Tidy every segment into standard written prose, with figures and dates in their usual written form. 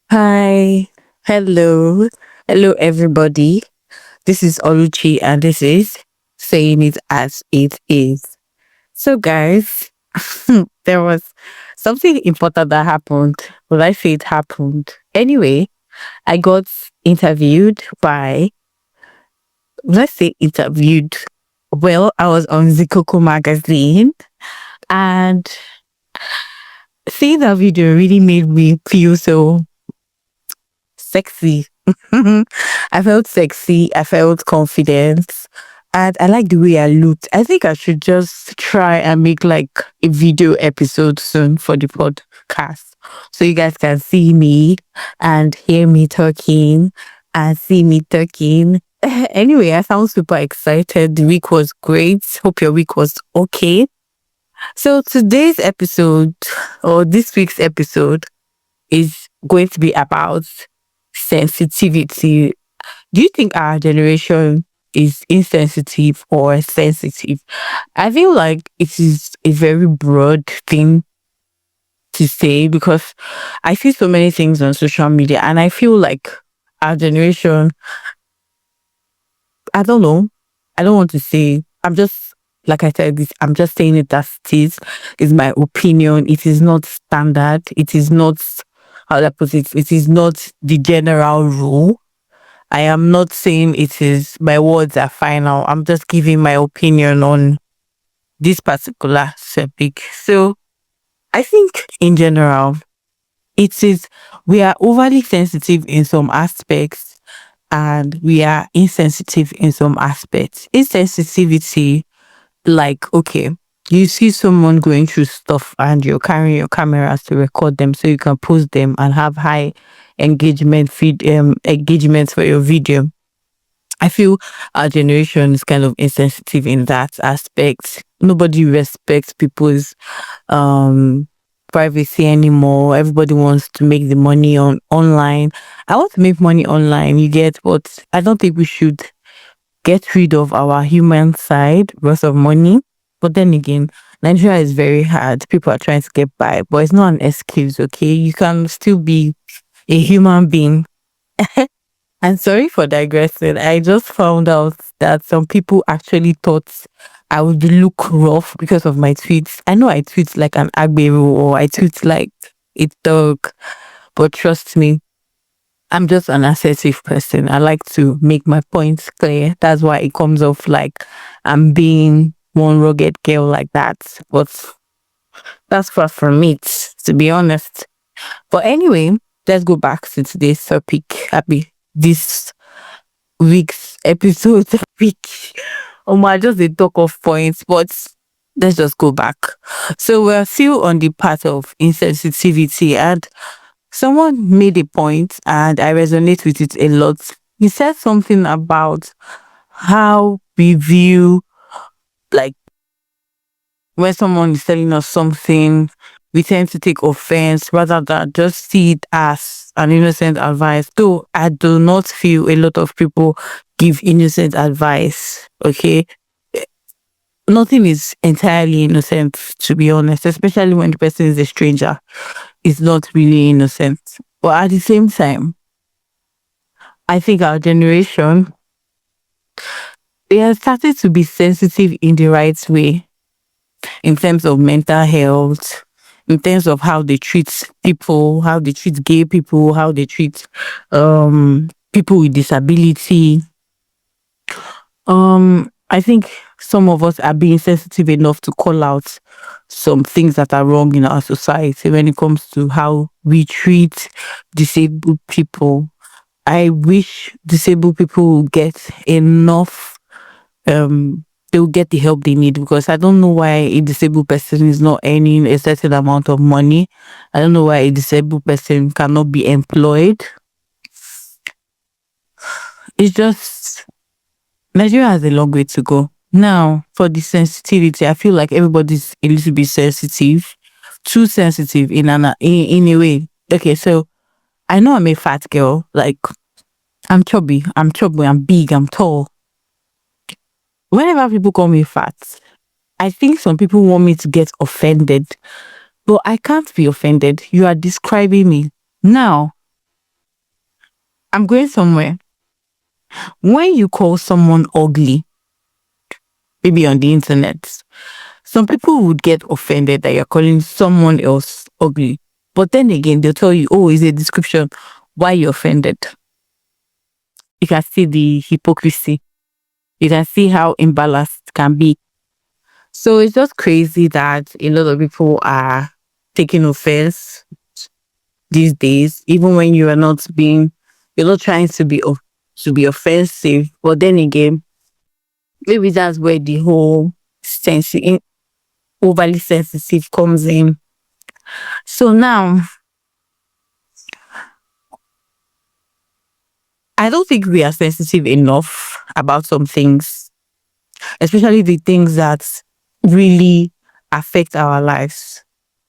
Hi, hello everybody. This is Oluchi and this is saying it as it is. So, guys, there was something important that happened. Well, I say it happened? Anyway, I got interviewed by, let's say, interviewed. Well, I was on Zikoko magazine and seeing that video really made me feel so sexy. I felt sexy. I felt confident. And I like the way I looked. I think I should just try and make like a video episode soon for the podcast. So you guys can see me and hear me talking and see me talking. Anyway, I sound super excited. The week was great. Hope your week was okay. So today's episode or this week's episode is going to be about sensitivity. Do you think our generation is insensitive or sensitive? I feel like it is a very broad thing to say because I see so many things on social media and I feel like our generation, I don't know, I don't want to say, I'm just, like I said, this, I'm just saying it as it is my opinion. It is not standard. It is not, how do I put it is not the general rule. I am not saying it is my words are final. I'm just giving my opinion on this particular topic. So I think in general, it is we are overly sensitive in some aspects and we are insensitive in some aspects. Insensitivity, like, okay, you see someone going through stuff and you're carrying your cameras to record them so you can post them and have high engagement for your video. I feel our generation is kind of insensitive in that aspect. Nobody respects people's um privacy anymore. Everybody wants to make the money on online. I want to make money online, you get, but I don't think we should get rid of our human side because of money. But then again, Nigeria is very hard. People are trying to get by, but it's not an excuse, okay? You can still be a human being. And sorry for digressing. I just found out that some people actually thought I would look rough because of my tweets. I know I tweet like an agbero or I tweet like a dog, but trust me, I'm just an assertive person. I like to make my points clear. That's why it comes off like I'm being one rugged girl like that. But that's far from it, to be honest. But anyway, let's go back to today's topic. Happy this week's episode topic. I just a talk of points, but let's just go back. So we're still on the path of insensitivity, and someone made a point, and I resonate with it a lot. He said something about how we view, like, when someone is telling us something, we tend to take offense rather than just see it as an innocent advice. Though I do not feel a lot of people give innocent advice. Okay. Nothing is entirely innocent, to be honest, especially when the person is a stranger. It's not really innocent. But at the same time, I think our generation, they are starting to be sensitive in the right way in terms of mental health, in terms of how they treat people, how they treat gay people, how they treat people with disability. I think some of us are being sensitive enough to call out some things that are wrong in our society when it comes to how we treat disabled people. I wish disabled people will get enough they'll get the help they need, because I don't know why a disabled person is not earning a certain amount of money. I don't know why a disabled person cannot be employed. It's just Nigeria has a long way to go. Now, for the sensitivity, I feel like everybody's a little bit sensitive, too sensitive in a way. Okay, so I know I'm a fat girl. Like, I'm chubby, I'm big, I'm tall. Whenever people call me fat, I think some people want me to get offended, but I can't be offended. You are describing me. Now, I'm going somewhere. When you call someone ugly, maybe on the internet, some people would get offended that you're calling someone else ugly. But then again, they'll tell you, oh, it's a description. Why you offended? You can see the hypocrisy. You can see how imbalanced it can be. So it's just crazy that a lot of people are taking offense these days, even when you're not trying to be offensive. But then again, maybe that's where the whole overly sensitive comes in. So now, I don't think we are sensitive enough about some things, especially the things that really affect our lives.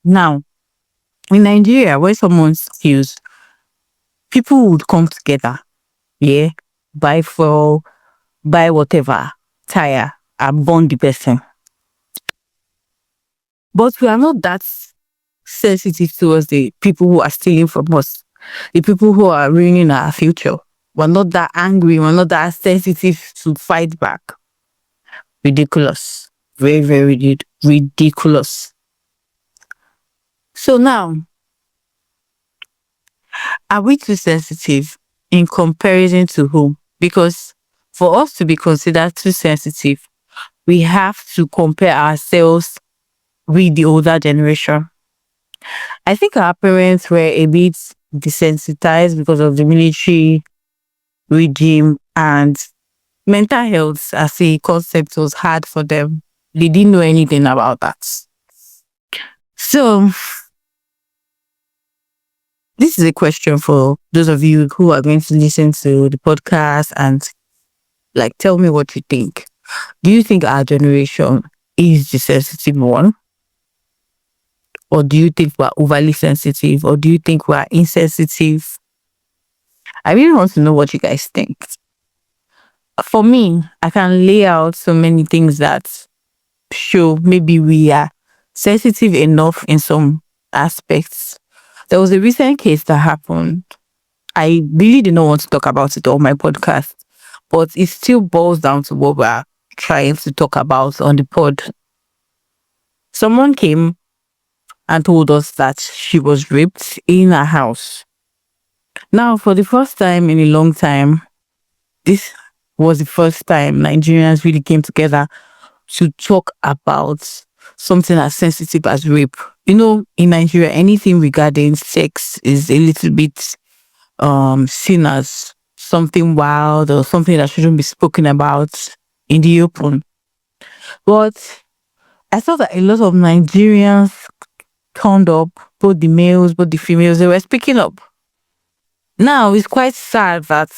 Now, in Nigeria, when someone steals, people would come together, yeah, buy fuel, buy whatever, tire, and burn the person. But we are not that sensitive towards the people who are stealing from us, the people who are ruining our future. We're not that angry, we're not that sensitive to fight back. Ridiculous. Very, very ridiculous. So now, are we too sensitive in comparison to whom? Because for us to be considered too sensitive, we have to compare ourselves with the older generation. I think our parents were a bit desensitized because of the military regime, and mental health as a concept was hard for them. They didn't know anything about that. So this is a question for those of you who are going to listen to the podcast and like tell me what you think. Do you think our generation is the sensitive one? Or do you think we're overly sensitive? Or do you think we're insensitive? I really want to know what you guys think. For me, I can lay out so many things that show maybe we are sensitive enough in some aspects. There was a recent case that happened. I really did not want to talk about it on my podcast, but it still boils down to what we're trying to talk about on the pod. Someone came and told us that she was raped in her house. Now, for the first time in a long time, this was the first time Nigerians really came together to talk about something as sensitive as rape. You know, in Nigeria, anything regarding sex is a little bit seen as something wild or something that shouldn't be spoken about in the open. But I saw that a lot of Nigerians turned up, both the males, both the females, they were speaking up. Now it's quite sad that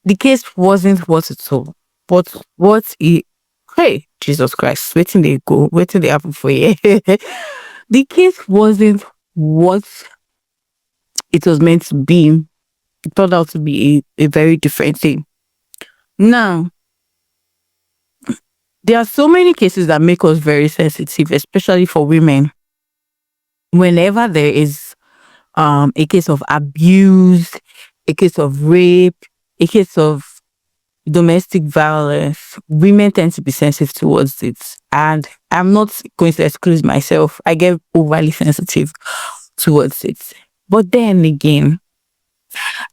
the case wasn't what it told, but what it, hey, Jesus Christ, waiting they go, waiting they happen for you. The case wasn't what it was meant to be. It turned out to be a very different thing. Now, there are so many cases that make us very sensitive, especially for women. Whenever there is a case of abuse, a case of rape, a case of domestic violence, women tend to be sensitive towards it. And I'm not going to exclude myself. I get overly sensitive towards it. But then again,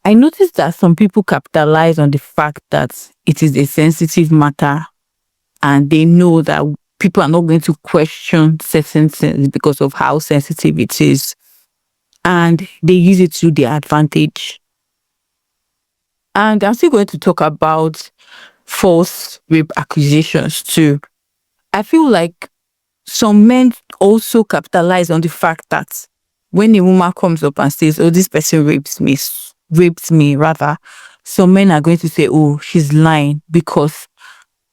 I noticed that some people capitalize on the fact that it is a sensitive matter and they know that people are not going to question certain things because of how sensitive it is. And they use it to their advantage. And I'm still going to talk about false rape accusations too. I feel like some men also capitalize on the fact that when a woman comes up and says, oh, this person raped me rather, some men are going to say, oh, she's lying, because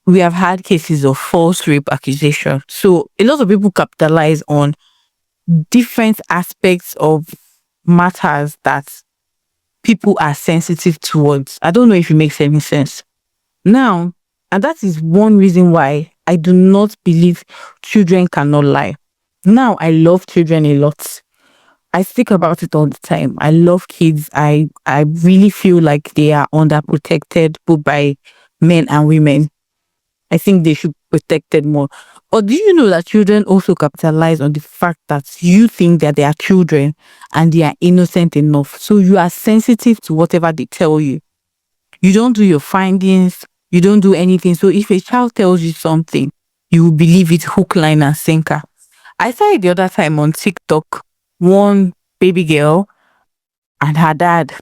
we have had cases of false rape accusation. So a lot of people capitalize on different aspects of matters that people are sensitive towards. I don't know if it makes any sense. Now, and that is one reason why I do not believe children cannot lie. Now, I love children a lot. I speak about it all the time. I love kids. I really feel like they are underprotected both by men and women. I think they should be protected more. Or do you know that children also capitalize on the fact that you think that they are children and they are innocent enough? So you are sensitive to whatever they tell you. You don't do your findings, you don't do anything. So if a child tells you something, you will believe it hook, line, and sinker. I saw it the other time on TikTok. One baby girl and her dad.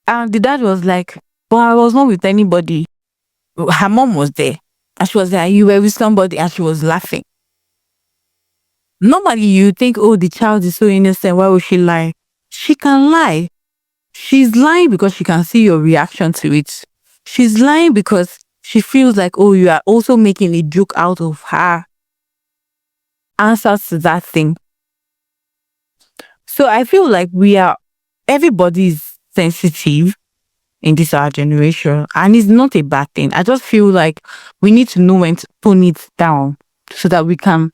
And the dad was like, but I was not with anybody. Her mom was there. And she was like, you were with somebody, and she was laughing. Normally you think, oh, the child is so innocent. Why would she lie? She can lie. She's lying because she can see your reaction to it. She's lying because she feels like, oh, you are also making a joke out of her answers to that thing. So I feel like everybody is sensitive in this our generation, and it's not a bad thing. I just feel like we need to know when to tone it down so that we can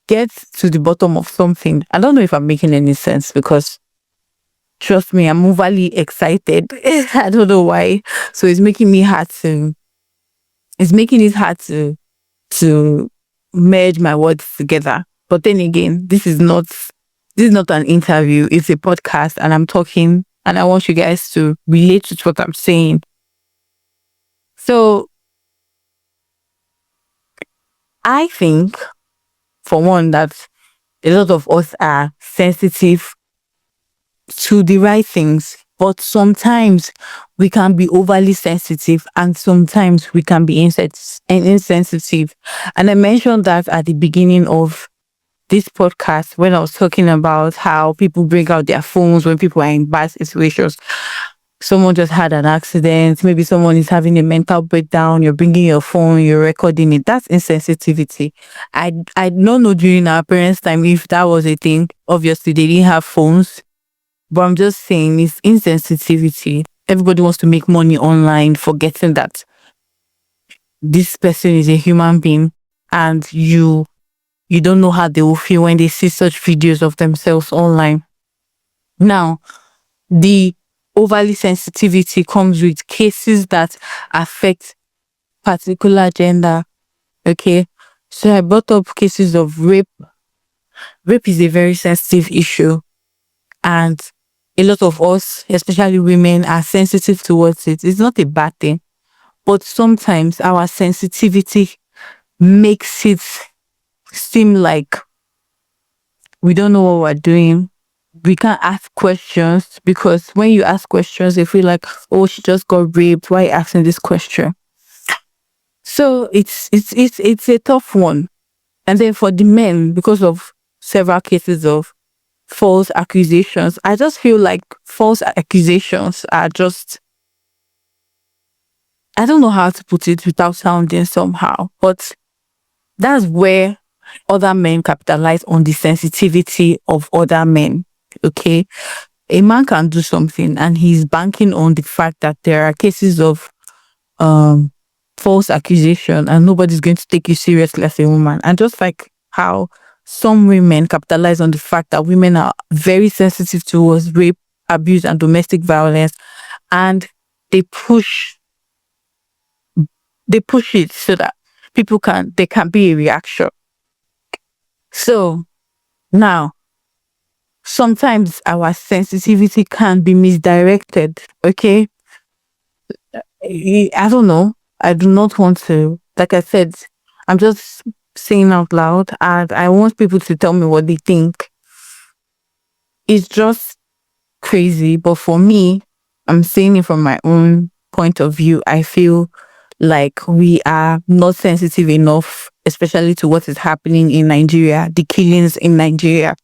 get to the bottom of something. I don't know if I'm making any sense because trust me, I'm overly excited. I don't know why. So it's making it hard to merge my words together. But then again, this is not an interview, it's a podcast and I'm talking and I want you guys to relate to what I'm saying. So I think for one that a lot of us are sensitive to the right things, but sometimes we can be overly sensitive and sometimes we can be insensitive. And I mentioned that at the beginning of this podcast when I was talking about how people bring out their phones when people are in bad situations. Someone just had an accident, maybe someone is having a mental breakdown, you're bringing your phone, you're recording it. That's insensitivity. I don't know during our parents' time if that was a thing. Obviously, they didn't have phones, but I'm just saying it's insensitivity. Everybody wants to make money online, forgetting that this person is a human being and you don't know how they will feel when they see such videos of themselves online. Now, the overly sensitivity comes with cases that affect particular gender. Okay. So I brought up cases of rape. Rape is a very sensitive issue, and a lot of us, especially women, are sensitive towards it. It's not a bad thing, but sometimes our sensitivity makes it seem like we don't know what we're doing. We can't ask questions because when you ask questions, they feel like, oh, she just got raped. Why are you asking this question? So it's a tough one. And then for the men, because of several cases of false accusations, I just feel like false accusations are just, I don't know how to put it without sounding somehow, but that's where other men capitalize on the sensitivity of other men. Okay. A man can do something and he's banking on the fact that there are cases of um false accusation and nobody's going to take you seriously as a woman. And just like how some women capitalize on the fact that women are very sensitive towards rape, abuse, and domestic violence, and they push they push it so that there can be a reaction. So now sometimes our sensitivity can be misdirected. Okay. I don't know. I do not want to, like I said, I'm just saying out loud and I want people to tell me what they think. It's just crazy. But for me, I'm saying it from my own point of view. I feel like we are not sensitive enough, especially to what is happening in Nigeria, the killings in Nigeria.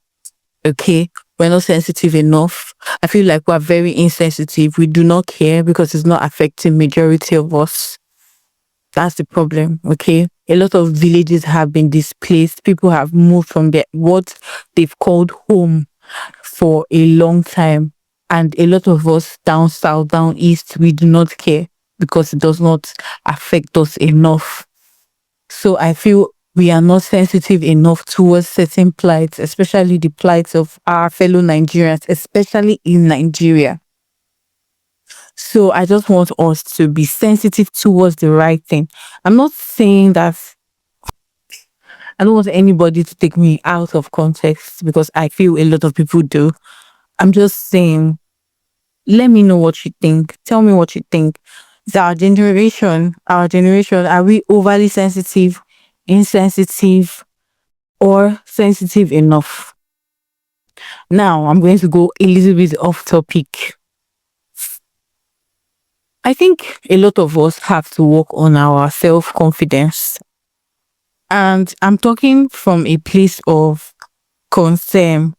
Okay. We're not sensitive enough. I feel like we're very insensitive. We do not care because it's not affecting majority of us. That's the problem. Okay. A lot of villages have been displaced. People have moved from what they've called home for a long time. And a lot of us down south, down east, we do not care because it does not affect us enough. So I feel we are not sensitive enough towards certain plights, especially the plights of our fellow Nigerians, especially in Nigeria. So I just want us to be sensitive towards the right thing. I'm not saying that I don't want anybody to take me out of context because I feel a lot of people do. I'm just saying, let me know what you think. Tell me what you think. Is our generation, are we overly sensitive, insensitive, or sensitive enough? Now I'm going to go a little bit off topic. I think a lot of us have to work on our self confidence. And I'm talking from a place of concern.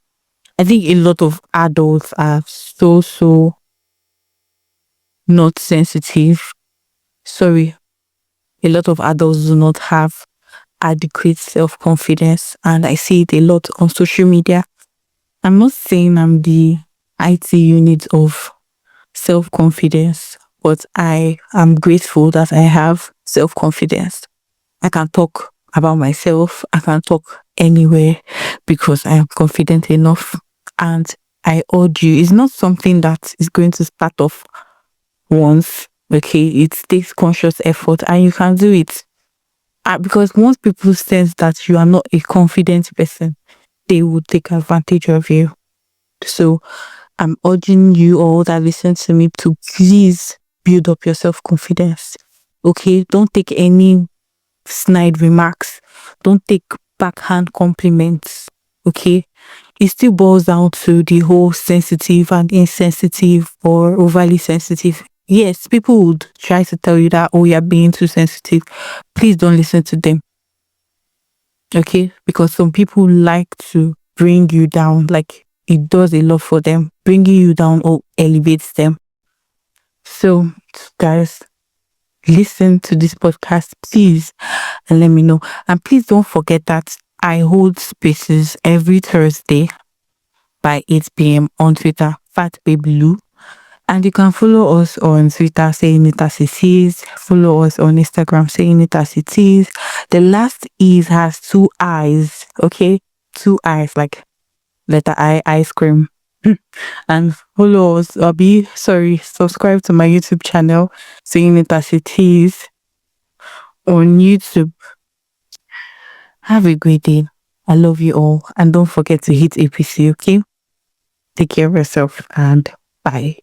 I think a lot of adults are so not sensitive. Sorry, a lot of adults do not have adequate self confidence, and I see it a lot on social media. I'm not saying I'm the IT unit of self confidence, but I am grateful that I have self confidence. I can talk about myself, I can talk anywhere because I am confident enough. And I urge you, it's not something that is going to start off once. Okay, it takes conscious effort and you can do it. Because once people sense that you are not a confident person, they will take advantage of you. So I'm urging you all that listen to me to please build up your self confidence. Okay, don't take any snide remarks. Don't take backhand compliments. Okay, it still boils down to the whole sensitive and insensitive or overly sensitive. Yes, people would try to tell you that, oh, you're being too sensitive. Please don't listen to them. Okay, because some people like to bring you down, like it does a lot for them. Bringing you down or elevates them. So, guys, listen to this podcast, please, and let me know. And please don't forget that I hold spaces every Thursday by 8 p.m. on Twitter, Fat Baby Lou. And you can follow us on Twitter, saying it as it is. Follow us on Instagram, saying it as it is. The last is has two eyes, okay? Two eyes, like letter I, ice cream. And follow us, subscribe to my YouTube channel, saying it as it is on YouTube. Have a great day. I love you all. And don't forget to hit APC, okay? Take care of yourself and bye.